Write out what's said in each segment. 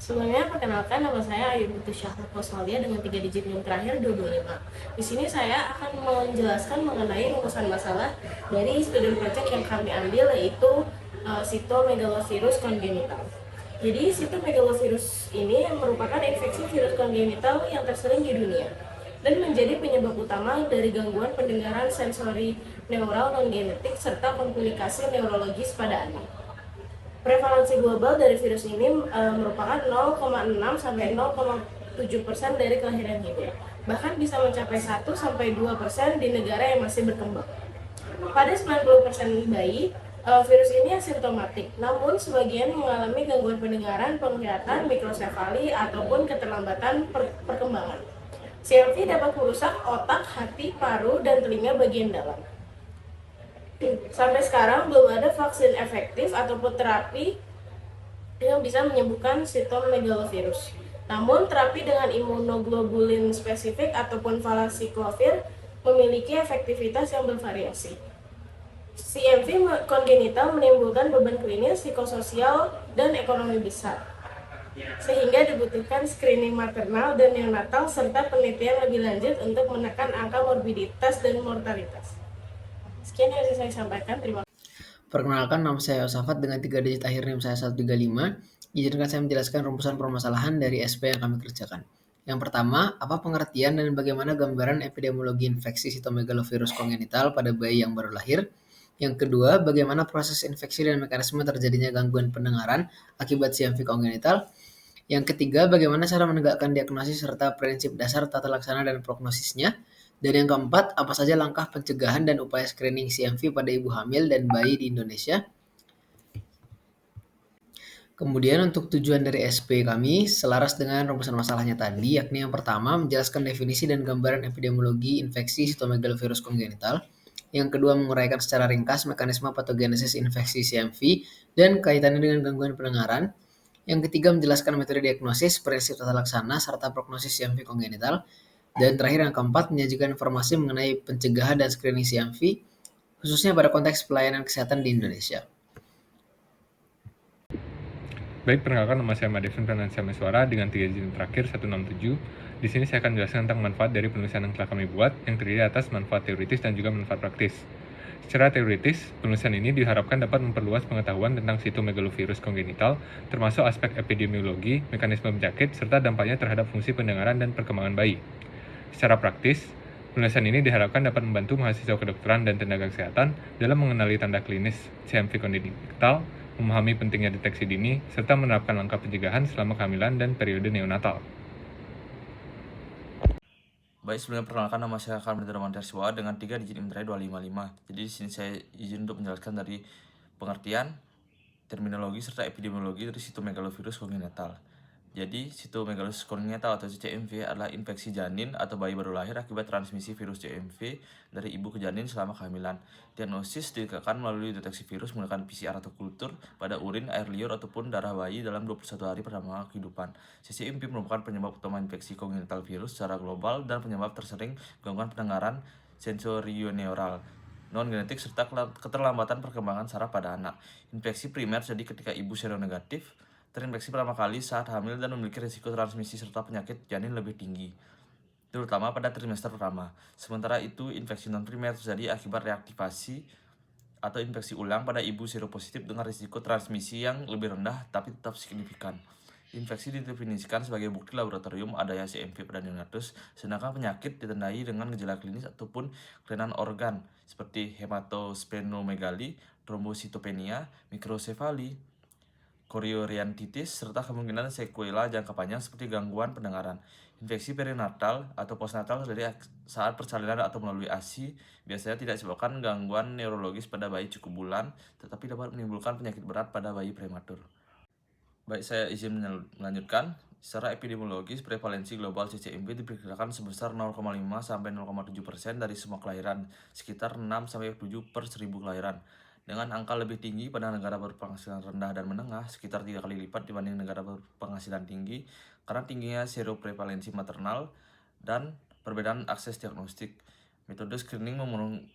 Sebelumnya, perkenalkan nama saya Ayu Putu Syahla Koswalia dengan 3 digit NIM terakhir 225. Di sini saya akan menjelaskan mengenai rumusan masalah dari studi project yang kami ambil, yaitu Cytomegalovirus congenital. Jadi cytomegalovirus ini merupakan infeksi virus kongenital yang tersering di dunia dan menjadi penyebab utama dari gangguan pendengaran sensori neural non-genetik serta komplikasi neurologis pada anak. Prevalensi global dari virus ini merupakan 0,6 sampai 0,7% dari kelahiran hidup. Bahkan bisa mencapai 1 sampai 2% di negara yang masih berkembang. Pada 90% bayi, virus ini asimptomatik, namun sebagian mengalami gangguan pendengaran, penglihatan, mikrosefali, ataupun keterlambatan perkembangan. CMV dapat merusak otak, hati, paru, dan telinga bagian dalam. Sampai sekarang belum ada vaksin efektif ataupun terapi yang bisa menyembuhkan cytomegalovirus. Namun, terapi dengan imunoglobulin spesifik ataupun valacyclovir memiliki efektivitas yang bervariasi. CMV kongenital menimbulkan beban klinis, psikososial, dan ekonomi besar, sehingga dibutuhkan screening maternal dan neonatal serta penelitian lebih lanjut untuk menekan angka morbiditas dan mortalitas. Sekian yang bisa saya sampaikan. Terima kasih. Perkenalkan, nama saya Yosafat dengan 3 digit akhir NIM saya 135. Izinkan saya menjelaskan rumusan permasalahan dari SP yang kami kerjakan. Yang pertama, apa pengertian dan bagaimana gambaran epidemiologi infeksi cytomegalovirus congenital pada bayi yang baru lahir? Yang kedua, bagaimana proses infeksi dan mekanisme terjadinya gangguan pendengaran akibat CMV congenital? Yang ketiga, bagaimana cara menegakkan diagnosis serta prinsip dasar tata laksana dan prognosisnya? Dan yang keempat, apa saja langkah pencegahan dan upaya screening CMV pada ibu hamil dan bayi di Indonesia? Kemudian untuk tujuan dari SP kami selaras dengan rumusan masalahnya tadi, yakni yang pertama menjelaskan definisi dan gambaran epidemiologi infeksi cytomegalovirus congenital. Yang kedua menguraikan secara ringkas mekanisme patogenesis infeksi CMV dan kaitannya dengan gangguan pendengaran. Yang ketiga menjelaskan metode diagnosis, prinsip tata laksana, serta prognosis CMV kongenital. Dan terakhir yang keempat menyajikan informasi mengenai pencegahan dan screening CMV, khususnya pada konteks pelayanan kesehatan di Indonesia. Baik, perkenalkan nama saya Madison Fernansyah Meswara dengan 3 digit terakhir 167. Di sini saya akan menjelaskan tentang manfaat dari penulisan yang telah kami buat, yang terdiri atas manfaat teoritis dan juga manfaat praktis. Secara teoritis, penulisan ini diharapkan dapat memperluas pengetahuan tentang cytomegalovirus congenital, termasuk aspek epidemiologi, mekanisme penyakit, serta dampaknya terhadap fungsi pendengaran dan perkembangan bayi. Secara praktis, penulisan ini diharapkan dapat membantu mahasiswa kedokteran dan tenaga kesehatan dalam mengenali tanda klinis CMV congenital, memahami pentingnya deteksi dini, serta menerapkan langkah pencegahan selama kehamilan dan periode neonatal. Baik, sebelumnya perkenalkan nama saya Karmen Darmansyah dengan 3 digit NIM terakhir 255. Jadi di sini saya izin untuk menjelaskan dari pengertian, terminologi serta epidemiologi dari cytomegalovirus congenital. Jadi, cytomegalovirus congenital atau CMV adalah infeksi janin atau bayi baru lahir akibat transmisi virus CMV dari ibu ke janin selama kehamilan. Diagnosis dilakukan melalui deteksi virus menggunakan PCR atau kultur pada urin, air liur, ataupun darah bayi dalam 21 hari pertama kehidupan. CMV merupakan penyebab utama infeksi congenital virus secara global dan penyebab tersering gangguan pendengaran sensorioneural non-genetik serta keterlambatan perkembangan saraf pada anak. Infeksi primer terjadi ketika ibu seronegatif, terinfeksi pertama kali saat hamil dan memiliki risiko transmisi serta penyakit janin lebih tinggi, terutama pada trimester pertama. Sementara itu, infeksi non-primer terjadi akibat reaktivasi atau infeksi ulang pada ibu seropositif dengan risiko transmisi yang lebih rendah tapi tetap signifikan. Infeksi didefinisikan sebagai bukti laboratorium adanya CMV pada neonatus, sedangkan penyakit ditandai dengan gejala klinis ataupun kelainan organ seperti hematosplenomegali, trombositopenia, mikrosefali, chorioreanitis, serta kemungkinan sekuela jangka panjang seperti gangguan pendengaran. Infeksi perinatal atau postnatal terjadi saat persalinan atau melalui ASI, biasanya tidak disebabkan gangguan neurologis pada bayi cukup bulan, tetapi dapat menimbulkan penyakit berat pada bayi prematur. Baik, saya izin melanjutkan. Secara epidemiologis, prevalensi global CCMV diperkirakan sebesar 0,5 sampai 0,7% dari semua kelahiran, sekitar 6 sampai 7 per 1000 kelahiran. Dengan angka lebih tinggi pada negara berpenghasilan rendah dan menengah, sekitar 3 kali lipat dibanding negara berpenghasilan tinggi, karena tingginya seroprevalensi maternal dan perbedaan akses diagnostik. Metode screening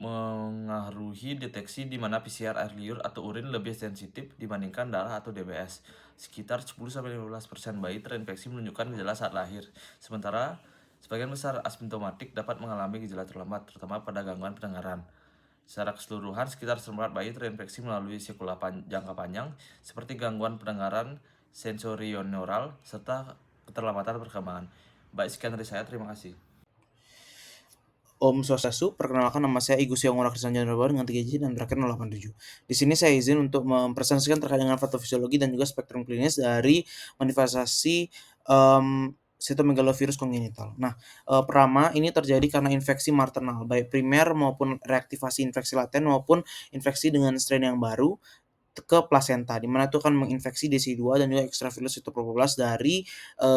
mengaruhi deteksi di mana PCR air liur atau urin lebih sensitif dibandingkan darah atau DBS. Sekitar 10-15% bayi terinfeksi menunjukkan gejala saat lahir, sementara sebagian besar asimptomatik dapat mengalami gejala terlambat, terutama pada gangguan pendengaran. Secara keseluruhan, sekitar seperempat bayi terinfeksi melalui sekula jangka panjang, seperti gangguan pendengaran sensorineural, serta keterlambatan perkembangan. Baik, sekian dari saya, terima kasih. Om Swastiastu, perkenalkan nama saya Igu Siongora Krisna Chandrabaru dengan 3 digit dan terakhir 087. Di sini saya izin untuk mempresentasikan terkait dengan patofisiologi dan juga spektrum klinis dari manifestasi sitomegalovirus kongenital. Nah, pertama ini terjadi karena infeksi maternal, baik primer maupun reaktivasi infeksi laten maupun infeksi dengan strain yang baru ke plasenta, di mana itu akan menginfeksi DC2 dan juga extravillus cytomegalovirus dari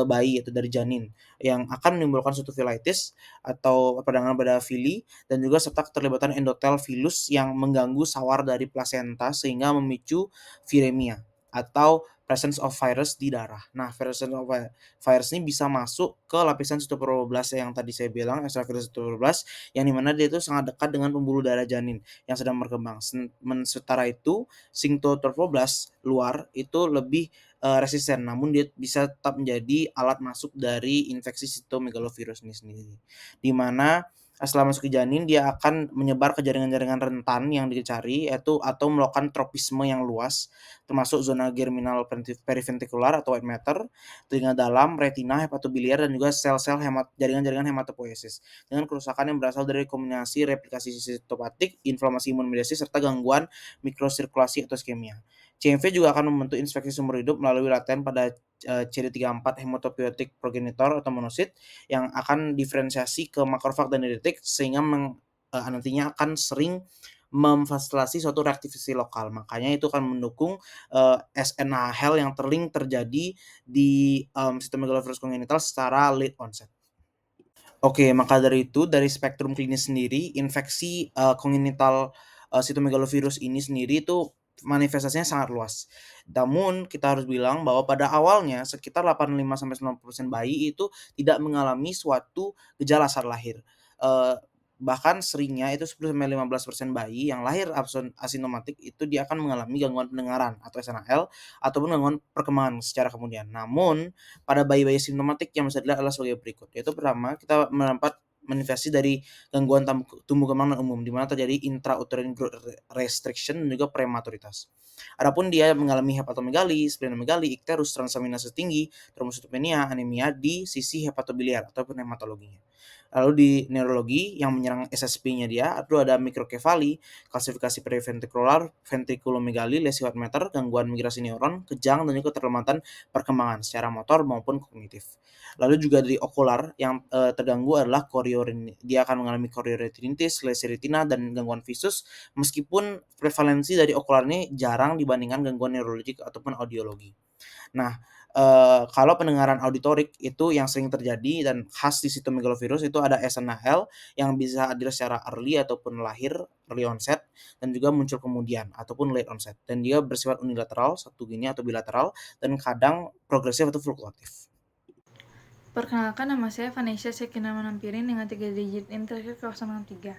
bayi atau dari janin yang akan menimbulkan suatu filitis atau peradangan pada fili dan juga serta keterlibatan endotel filus yang mengganggu sawar dari plasenta sehingga memicu viremia atau presence of virus di darah. Nah, presence of virus ini bisa masuk ke lapisan cytoplazma yang tadi saya bilang, extravillus cytomegalovirus, yang dimana dia itu sangat dekat dengan pembuluh darah janin yang sedang berkembang. Sementara itu, Synctotrophoblas luar itu lebih resisten, namun dia bisa tetap menjadi alat masuk dari infeksi sitomegalovirus ini sendiri. Di mana setelah masuk ke janin dia akan menyebar ke jaringan-jaringan rentan yang dicari yaitu atau melakukan tropisme yang luas termasuk zona germinal periventrikular atau white matter, telinga dalam, retina, hepatobiliar dan juga sel-sel jaringan-jaringan hematopoiesis dengan kerusakan yang berasal dari kombinasi replikasi sitopatik, inflamasi imun mediasi serta gangguan mikrosirkulasi atau iskemia. CMV juga akan membentuk infeksi sumber hidup melalui laten pada CD34 hematopoietic progenitor atau monosit yang akan diferensiasi ke makrofag dan dendritik sehingga nantinya akan sering memfasilitasi suatu reaktivasi lokal. Makanya itu akan mendukung SNHL yang terjadi di sitomegalovirus kongenital secara late onset. Oke, maka dari itu dari spektrum klinis sendiri infeksi kongenital sitomegalovirus ini sendiri itu manifestasinya sangat luas. Namun kita harus bilang bahwa pada awalnya sekitar 85-90% bayi itu tidak mengalami suatu gejala saat lahir. Bahkan seringnya itu 10-15% bayi yang lahir asimptomatik itu dia akan mengalami gangguan pendengaran atau SNHL ataupun gangguan perkembangan secara kemudian. Namun pada bayi-bayi simptomatik yang bisa dilihat adalah sebagai berikut. Yaitu pertama, kita mendapat manifestasi dari gangguan tumbuh kembang non umum di mana terjadi intrauterine growth restriction dan juga prematuritas. Adapun dia mengalami hepatomegali, splenomegali, ikterus, transaminase tinggi, trombositopenia, anemia di sisi hepatobiliar ataupun hematologinya. Lalu di neurologi yang menyerang SSP-nya dia itu ada mikrokefali, klasifikasi periventrikular, ventrikulomegali, lesi white matter, gangguan migrasi neuron, kejang dan juga keterlambatan perkembangan secara motor maupun kognitif. Lalu juga dari okular yang terganggu adalah dia akan mengalami chorioretinitis, lesi retina dan gangguan visus meskipun prevalensi dari okular ini jarang dibandingkan gangguan neurologik ataupun audiologi. Nah, kalau pendengaran auditorik itu yang sering terjadi dan khas di sitomegalovirus itu ada SNHL yang bisa hadir secara early ataupun lahir, early onset, dan juga muncul kemudian ataupun late onset. Dan dia bersifat unilateral, satu gini atau bilateral, dan kadang progresif atau fluktuatif. Perkenalkan, nama saya Vanessa Sekina Manampirin dengan 3 digit NIM terakhir 063.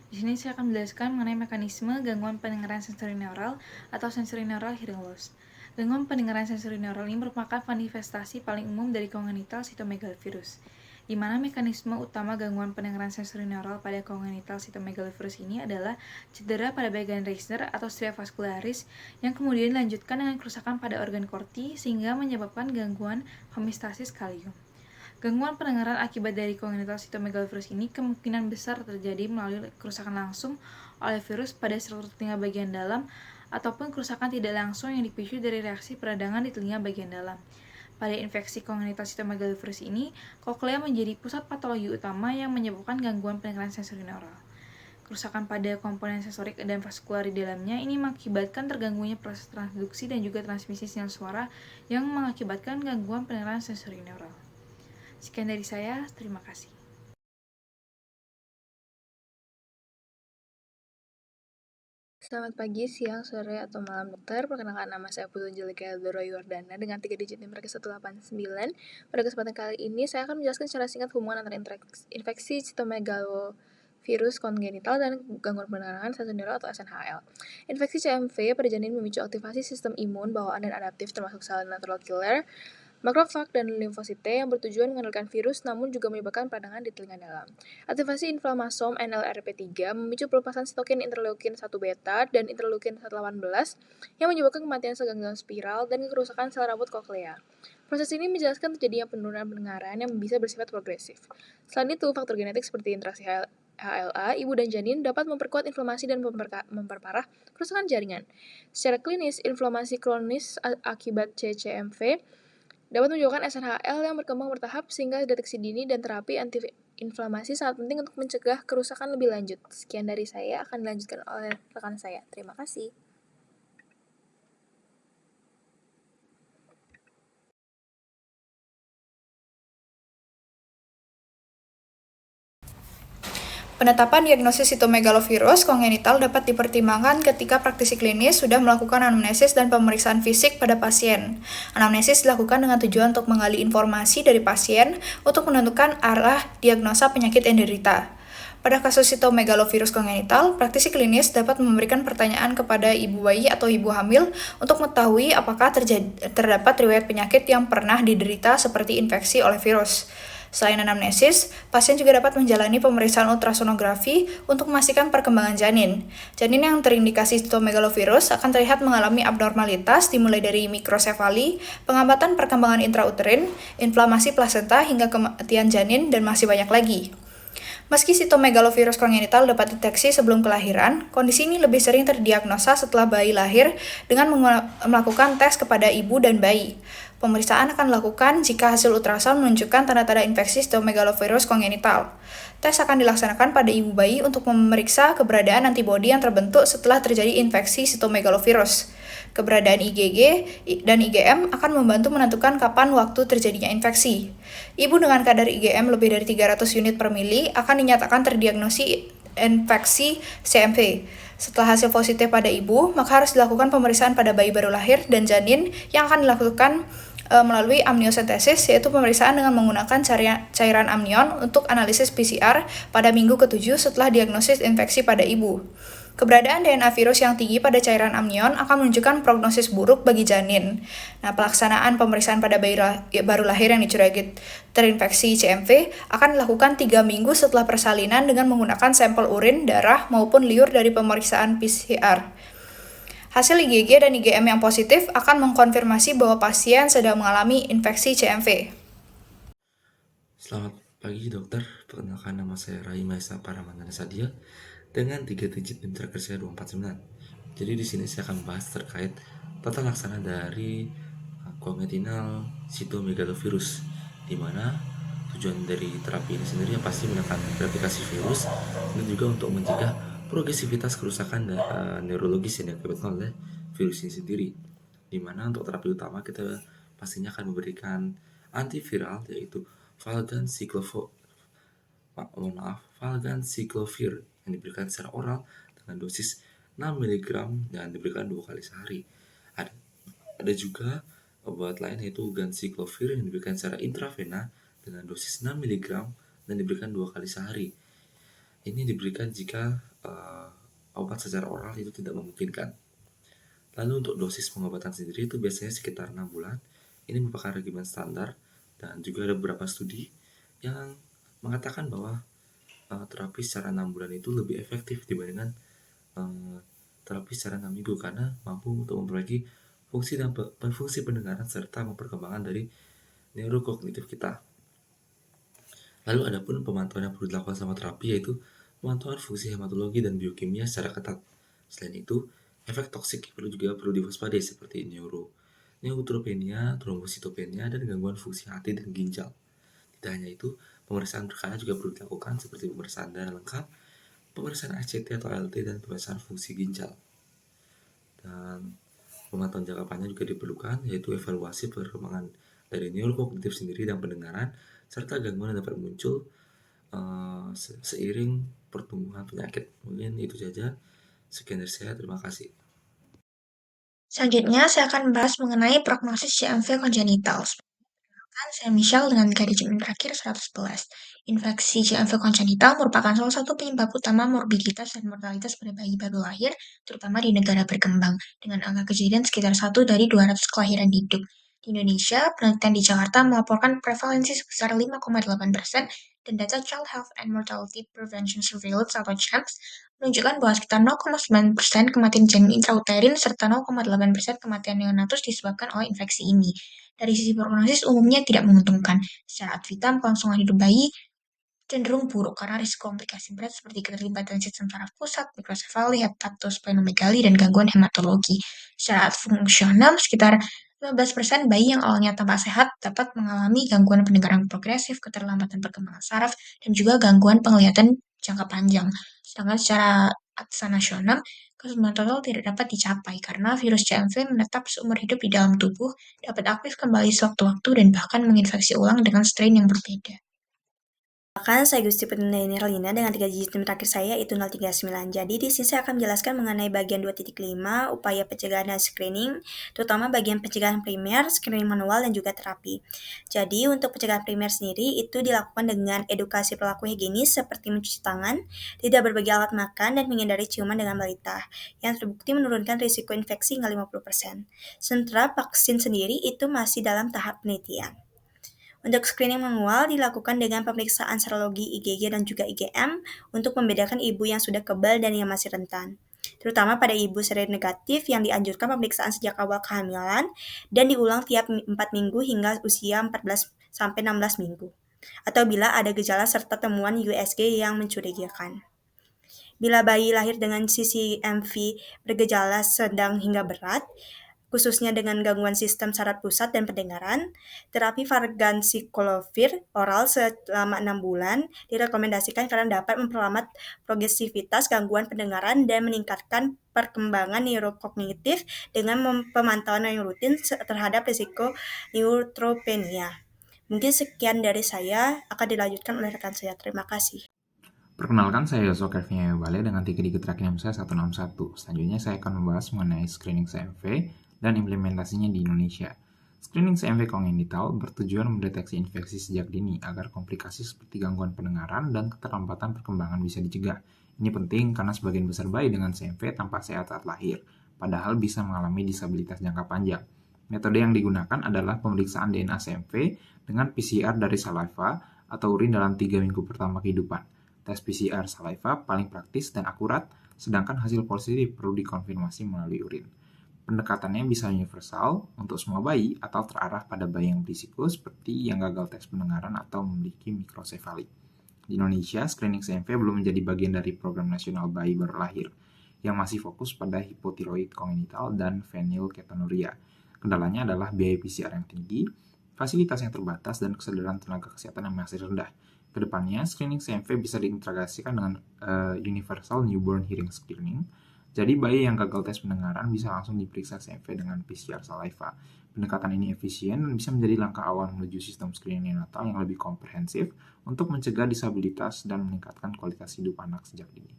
Di sini saya akan menjelaskan mengenai mekanisme gangguan pendengaran sensorineural atau sensorineural hearing loss. Gangguan pendengaran sensorineural ini merupakan manifestasi paling umum dari congenital sitomegalovirus, di mana mekanisme utama gangguan pendengaran sensorineural pada congenital sitomegalovirus ini adalah cedera pada bagian Reisner atau stria vascularis yang kemudian dilanjutkan dengan kerusakan pada organ korti sehingga menyebabkan gangguan homeostasis kalium. Gangguan pendengaran akibat dari congenital sitomegalovirus ini kemungkinan besar terjadi melalui kerusakan langsung oleh virus pada struktur telinga bagian dalam ataupun kerusakan tidak langsung yang dipicu dari reaksi peradangan di telinga bagian dalam. Pada infeksi congenital sitomegalovirus ini, koklea menjadi pusat patologi utama yang menyebabkan gangguan pendengaran sensorineural. Kerusakan pada komponen sensorik dan vaskular di dalamnya ini mengakibatkan terganggunya proses transduksi dan juga transmisi sinyal suara yang mengakibatkan gangguan pendengaran sensorineural. Sekian dari saya, terima kasih. Selamat pagi, siang, sore, atau malam dokter. Perkenalkan nama saya Putu Angelika Eldora Yordana dengan 3 digit NIM 189. Pada kesempatan kali ini, saya akan menjelaskan secara singkat hubungan antara infeksi sitomegalovirus virus kongenital, dan gangguan pendengaran sensorineural atau SNHL. Infeksi CMV pada janin memicu aktivasi sistem imun bawaan dan adaptif termasuk sel natural killer, makrofag, dan limfosite yang bertujuan mengendalikan virus namun juga menyebabkan peradangan di telinga dalam. Aktivasi inflamasom NLRP3 memicu pelepasan sitokin interleukin 1 beta dan interleukin 18 yang menyebabkan kematian sel ganglion spiral dan kerusakan sel rambut koklea. Proses ini menjelaskan terjadinya penurunan pendengaran yang bisa bersifat progresif. Selain itu, faktor genetik seperti interaksi HLA, ibu dan janin dapat memperkuat inflamasi dan memperparah kerusakan jaringan. Secara klinis, inflamasi kronis akibat CCMV dapat menyebabkan SNHL yang berkembang bertahap sehingga deteksi dini dan terapi antiinflamasi sangat penting untuk mencegah kerusakan lebih lanjut. Sekian dari saya, akan dilanjutkan oleh rekan saya. Terima kasih. Penetapan diagnosis sitomegalovirus kongenital dapat dipertimbangkan ketika praktisi klinis sudah melakukan anamnesis dan pemeriksaan fisik pada pasien. Anamnesis dilakukan dengan tujuan untuk menggali informasi dari pasien untuk menentukan arah diagnosa penyakit yang diderita. Pada kasus sitomegalovirus kongenital, praktisi klinis dapat memberikan pertanyaan kepada ibu bayi atau ibu hamil untuk mengetahui apakah terdapat riwayat penyakit yang pernah diderita seperti infeksi oleh virus. Selain anamnesis, pasien juga dapat menjalani pemeriksaan ultrasonografi untuk memastikan perkembangan janin. Janin yang terindikasi sitomegalovirus akan terlihat mengalami abnormalitas dimulai dari mikrosefali, penghambatan perkembangan intrauterin, inflamasi plasenta hingga kematian janin, dan masih banyak lagi. Meski sitomegalovirus kongenital dapat deteksi sebelum kelahiran, kondisi ini lebih sering terdiagnosa setelah bayi lahir dengan melakukan tes kepada ibu dan bayi. Pemeriksaan akan dilakukan jika hasil ultrasound menunjukkan tanda-tanda infeksi sitomegalovirus kongenital. Tes akan dilaksanakan pada ibu bayi untuk memeriksa keberadaan antibodi yang terbentuk setelah terjadi infeksi sitomegalovirus. Keberadaan IgG dan IgM akan membantu menentukan kapan waktu terjadinya infeksi. Ibu dengan kadar IgM lebih dari 300 unit per mili akan dinyatakan terdiagnosi infeksi CMV. Setelah hasil positif pada ibu, maka harus dilakukan pemeriksaan pada bayi baru lahir dan janin yang akan dilakukan melalui amniosentesis, yaitu pemeriksaan dengan menggunakan cairan amnion untuk analisis PCR pada minggu ke-7 setelah diagnosis infeksi pada ibu. Keberadaan DNA virus yang tinggi pada cairan amnion akan menunjukkan prognosis buruk bagi janin. Nah, pelaksanaan pemeriksaan pada bayi baru lahir yang dicurigai terinfeksi CMV akan dilakukan 3 minggu setelah persalinan dengan menggunakan sampel urin, darah, maupun liur dari pemeriksaan PCR. Hasil IgG dan IgM yang positif akan mengkonfirmasi bahwa pasien sedang mengalami infeksi CMV. Selamat pagi dokter, perkenalkan nama saya Rai Maesa Paramandana Sadia dengan 3 digit NIM terakhir saya 249. Jadi di sini saya akan bahas terkait tata laksana dari congenital sitomegalovirus, di mana tujuan dari terapi ini sendiri yang pasti menekan replikasi virus dan juga untuk mencegah progresivitas kerusakan neurologis yang diakibatkan oleh virus ini sendiri. Di mana untuk terapi utama kita pastinya akan memberikan antiviral yaitu valganciclovir yang diberikan secara oral dengan dosis 6 mg dan diberikan 2 kali sehari. Ada juga obat lain yaitu ganciclovir yang diberikan secara intravena dengan dosis 6 mg dan diberikan 2 kali sehari. Ini diberikan jika obat secara oral itu tidak memungkinkan. Lalu untuk dosis pengobatan sendiri itu biasanya sekitar 6 bulan. Ini merupakan regimen standar dan juga ada beberapa studi yang mengatakan bahwa terapi secara 6 bulan itu lebih efektif dibandingkan terapi secara 6 minggu karena mampu untuk memperbaiki fungsi pendengaran serta memperkembangkan dari neurokognitif kita. Lalu ada pun pemantauan yang perlu dilakukan sama terapi yaitu pemantauan fungsi hematologi dan biokimia secara ketat. Selain itu, efek toksik perlu diwaspadai seperti neutropenia, trombositopenia, dan gangguan fungsi hati dan ginjal. Tidak hanya itu, pemeriksaan berkala juga perlu dilakukan seperti pemeriksaan darah lengkap, pemeriksaan ACT atau ALT, dan pemeriksaan fungsi ginjal. Dan pemantauan jangka panjang juga diperlukan, yaitu evaluasi perkembangan dari neurokognitif sendiri dan pendengaran, serta gangguan yang dapat muncul seiring pertumbuhan penyakit. Mungkin itu saja. Sekian dari saya, terima kasih. Selanjutnya, saya akan membahas mengenai prognosis CMV congenital. Saya Michelle dengan tiga digit terakhir 111. Infeksi CMV kongenital merupakan salah satu penyebab utama morbiditas dan mortalitas pada bayi baru lahir, terutama di negara berkembang, dengan angka kejadian sekitar 1 dari 200 kelahiran hidup. Di Indonesia, penelitian di Jakarta melaporkan prevalensi sebesar 5,8% dan data Child Health and Mortality Prevention Surveillance atau CHAMPS menunjukkan bahwa sekitar 0,9% kematian janin intrauterin serta 0,8% kematian neonatus disebabkan oleh infeksi ini. Dari sisi prognosis umumnya tidak menguntungkan. Secara ad vitam, kelangsungan hidup bayi cenderung buruk karena risiko komplikasi berat seperti keterlibatan sistem saraf pusat, mikrosefali, hepatosplenomegali, dan gangguan hematologi. Secara fungsional, sekitar 15% bayi yang awalnya tampak sehat dapat mengalami gangguan pendengaran progresif, keterlambatan perkembangan saraf, dan juga gangguan penglihatan jangka panjang. Sedangkan secara nasional, kesembuhan total tidak dapat dicapai karena virus CMV menetap seumur hidup di dalam tubuh, dapat aktif kembali sewaktu-waktu, dan bahkan menginfeksi ulang dengan strain yang berbeda. Perkenalkan, saya Gusti Putri Nirlina dengan 3 digit NIM terakhir saya yaitu 039. Jadi di sini saya akan menjelaskan mengenai bagian 2.5 upaya pencegahan dan screening, terutama bagian pencegahan primer, screening manual, dan juga terapi. Jadi untuk pencegahan primer sendiri itu dilakukan dengan edukasi perilaku higienis seperti mencuci tangan, tidak berbagi alat makan, dan menghindari ciuman dengan balita, yang terbukti menurunkan risiko infeksi hingga 50%. Sementara vaksin sendiri itu masih dalam tahap penelitian. Untuk screening manual dilakukan dengan pemeriksaan serologi IgG dan juga IgM untuk membedakan ibu yang sudah kebal dan yang masih rentan. Terutama pada ibu seronegatif yang dianjurkan pemeriksaan sejak awal kehamilan dan diulang tiap 4 minggu hingga usia 14-16 minggu. Atau bila ada gejala serta temuan USG yang mencurigakan. Bila bayi lahir dengan CCMV bergejala sedang hingga berat, khususnya dengan gangguan sistem saraf pusat dan pendengaran, terapi varganciclovir oral selama 6 bulan direkomendasikan karena dapat memperlambat progresivitas gangguan pendengaran dan meningkatkan perkembangan neurokognitif dengan pemantauan yang rutin terhadap risiko neutropenia. Mungkin sekian dari saya, akan dilanjutkan oleh rekan saya. Terima kasih. Perkenalkan, saya Yosua Kevin Bale dengan 3 digit terakhir NIM saya 161. Selanjutnya saya akan membahas mengenai screening CMV dan implementasinya di Indonesia. Screening CMV kongenital bertujuan mendeteksi infeksi sejak dini agar komplikasi seperti gangguan pendengaran dan keterlambatan perkembangan bisa dicegah. Ini penting karena sebagian besar bayi dengan CMV tampak sehat saat lahir, padahal bisa mengalami disabilitas jangka panjang. Metode yang digunakan adalah pemeriksaan DNA CMV dengan PCR dari saliva atau urin dalam 3 minggu pertama kehidupan. Tes PCR saliva paling praktis dan akurat, sedangkan hasil positif perlu dikonfirmasi melalui urin. Pendekatannya bisa universal untuk semua bayi atau terarah pada bayi yang berisiko seperti yang gagal tes pendengaran atau memiliki mikrosefali. Di Indonesia, screening CMV belum menjadi bagian dari program nasional bayi baru lahir, yang masih fokus pada hipotiroid kongenital dan fenilketonuria. Kendalanya adalah biaya PCR yang tinggi, fasilitas yang terbatas, dan kesadaran tenaga kesehatan yang masih rendah. Kedepannya, screening CMV bisa diintegrasikan dengan Universal Newborn Hearing Screening. Jadi, bayi yang gagal tes pendengaran bisa langsung diperiksa CMV dengan PCR saliva. Pendekatan ini efisien dan bisa menjadi langkah awal menuju sistem screening neonatal yang lebih komprehensif untuk mencegah disabilitas dan meningkatkan kualitas hidup anak sejak dini.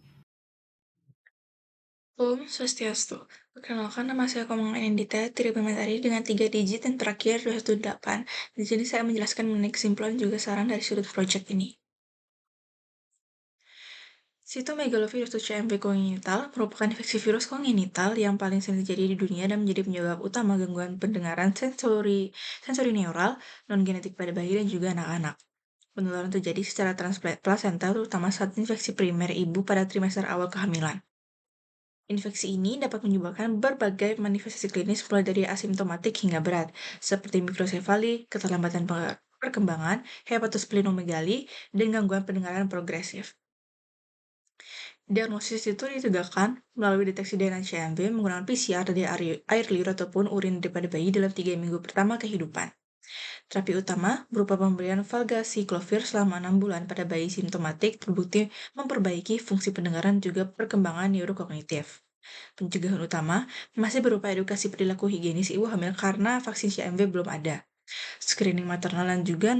Om Swastiastu. Perkenalkan, nama saya Komang Anindita, Tripimentari dengan 3 digit dan terakhir 218. Di sini saya menjelaskan mengenai kesimpulan juga saran dari sudut project ini. Cytomegalovirus atau CMV kongenital merupakan infeksi virus kongenital yang paling sering terjadi di dunia dan menjadi penyebab utama gangguan pendengaran sensori neural non-genetik pada bayi dan juga anak-anak. Penularan terjadi secara transplasenta terutama saat infeksi primer ibu pada trimester awal kehamilan. Infeksi ini dapat menyebabkan berbagai manifestasi klinis mulai dari asimptomatik hingga berat, seperti mikrosefali, keterlambatan perkembangan, hepatosplenomegali, dan gangguan pendengaran progresif. Diagnosis itu ditegakkan melalui deteksi DNA CMV menggunakan PCR dari air liur ataupun urin daripada bayi dalam 3 minggu pertama kehidupan. Terapi utama berupa pemberian valganciclovir selama 6 bulan pada bayi simptomatik terbukti memperbaiki fungsi pendengaran juga perkembangan neurokognitif. Pencegahan utama masih berupa edukasi perilaku higienis ibu hamil karena vaksin CMV belum ada. Screening maternal dan juga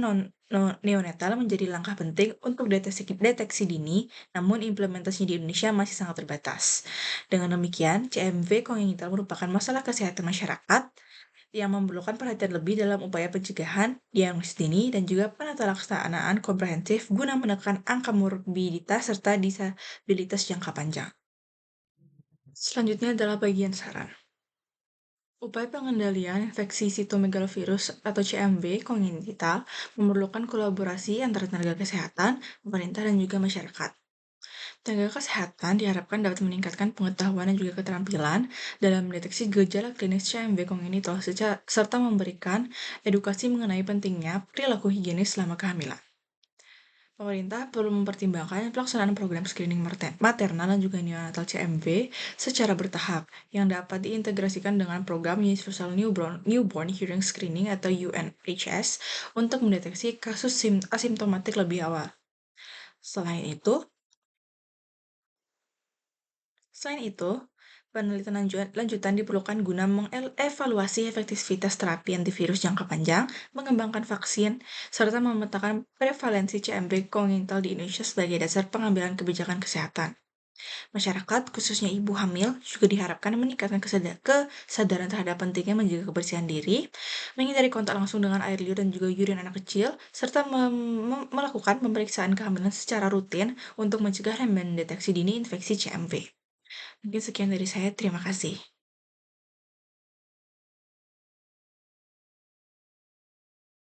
neonatal menjadi langkah penting untuk deteksi dini, namun implementasinya di Indonesia masih sangat terbatas. Dengan demikian, CMV kongenital merupakan masalah kesehatan masyarakat yang memerlukan perhatian lebih dalam upaya pencegahan, diagnosis dini, dan juga penatalaksanaan komprehensif guna menekan angka morbiditas serta disabilitas jangka panjang. Selanjutnya adalah bagian saran. Upaya pengendalian infeksi sitomegalovirus atau CMV kongenital memerlukan kolaborasi antara tenaga kesehatan, pemerintah, dan juga masyarakat. Tenaga kesehatan diharapkan dapat meningkatkan pengetahuan dan juga keterampilan dalam mendeteksi gejala klinis CMV kongenital serta memberikan edukasi mengenai pentingnya perilaku higienis selama kehamilan. Pemerintah perlu mempertimbangkan pelaksanaan program screening maternal dan juga neonatal CMV secara bertahap yang dapat diintegrasikan dengan program Universal Newborn Hearing Screening atau UNHS untuk mendeteksi kasus asimptomatik lebih awal. Selain itu, penelitian lanjutan diperlukan guna mengevaluasi efektivitas terapi antivirus jangka panjang, mengembangkan vaksin, serta memetakan prevalensi CMV kongenital di Indonesia sebagai dasar pengambilan kebijakan kesehatan. Masyarakat, khususnya ibu hamil, juga diharapkan meningkatkan kesadaran terhadap pentingnya menjaga kebersihan diri, menghindari kontak langsung dengan air liur dan juga urin anak kecil, serta melakukan pemeriksaan kehamilan secara rutin untuk mencegah dan mendeteksi dini infeksi CMV. Mungkin sekian dari saya, terima kasih.